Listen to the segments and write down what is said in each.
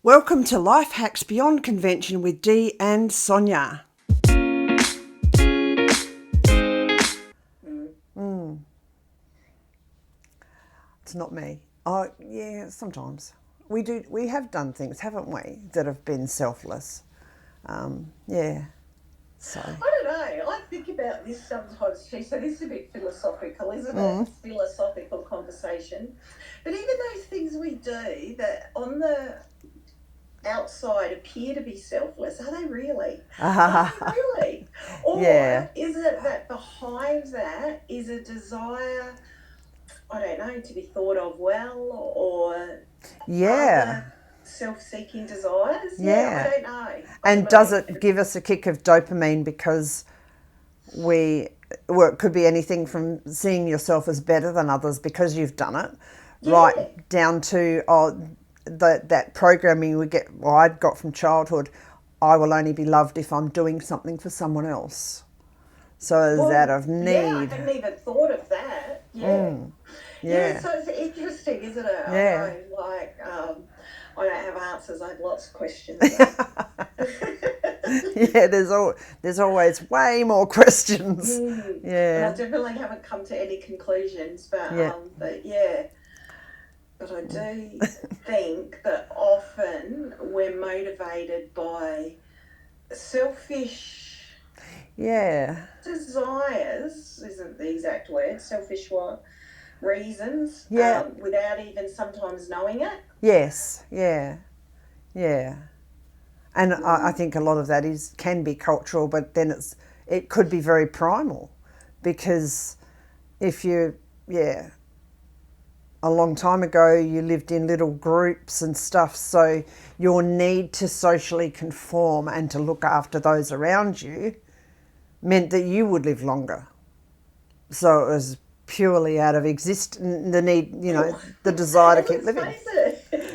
Welcome to Life Hacks Beyond Convention with Dee and Sonia. It's not me. Oh, yeah, sometimes. We have done things, haven't we, that have been selfless. So. I don't know. I think about this sometimes, too. So this is a bit philosophical, isn't it? Philosophical conversation. But even those things we do that on the outside appear to be selfless, are they really? Are they really? Or is it that behind that is a desire, I don't know, to be thought of well, or other self-seeking desires? I don't know. And does it give us a kick of dopamine because it could be anything from seeing yourself as better than others because you've done it, right down to that programming I got from childhood. I will only be loved if I'm doing something for someone else. So is that of need? Yeah, I hadn't even thought of that. So it's interesting, isn't it? Yeah. I don't have answers. I have lots of questions. There's always way more questions. And I definitely haven't come to any conclusions, but I do think that often we're motivated by selfish desires, isn't the exact word, selfish reasons, without even sometimes knowing it. Yes, and I think a lot of that can be cultural, but then it could be very primal, because if you a long time ago you lived in little groups and stuff, so your need to socially conform and to look after those around you meant that you would live longer. So it was purely out of the need, the desire to keep living.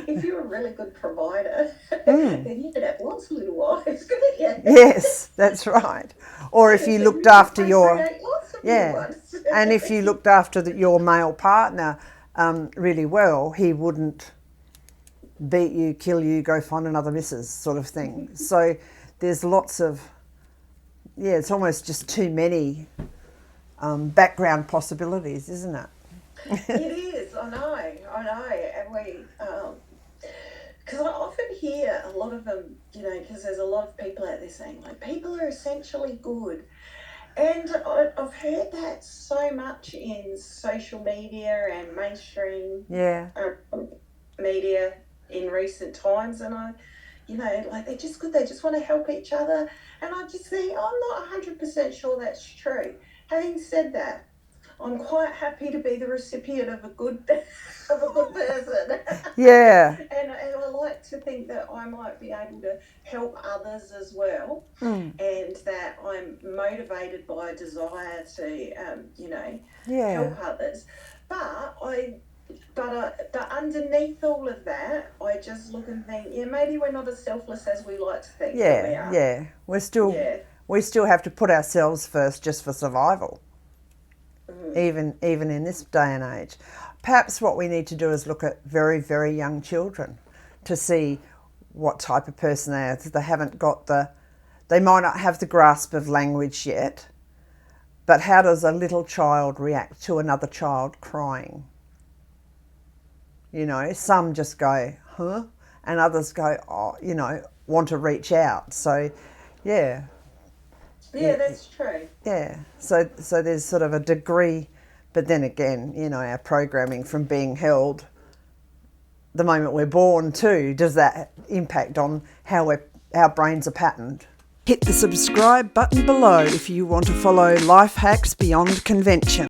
If you're a really good provider, then you could have lots of little wives, couldn't you? Yes, that's right. Or if you looked after and if you looked after your male partner really well, he wouldn't beat you, kill you, go find another missus sort of thing. So there's lots of, it's almost just too many background possibilities, isn't it? It is, I know, and we, because I often hear a lot of them, because there's a lot of people out there saying, like, people are essentially good. And I've heard that so much in social media and mainstream media in recent times, and they're just good, they just want to help each other, and I just think, I'm not 100% sure that's true. Having said that, I'm quite happy to be the recipient of a good person. And I like to think that I might be able to help others as well, and that I'm motivated by a desire to, help others. But underneath all of that, I just look and think, maybe we're not as selfless as we like to think. We still have to put ourselves first just for survival. Even in this day and age. Perhaps what we need to do is look at very, very young children to see what type of person they are. They might not have the grasp of language yet, but how does a little child react to another child crying? Some just go, huh? And others go, want to reach out. So, that's true. So there's sort of a degree, but then again, our programming from being held the moment we're born too, does that impact on how our brains are patterned? Hit the subscribe button below if you want to follow Life Hacks Beyond Convention.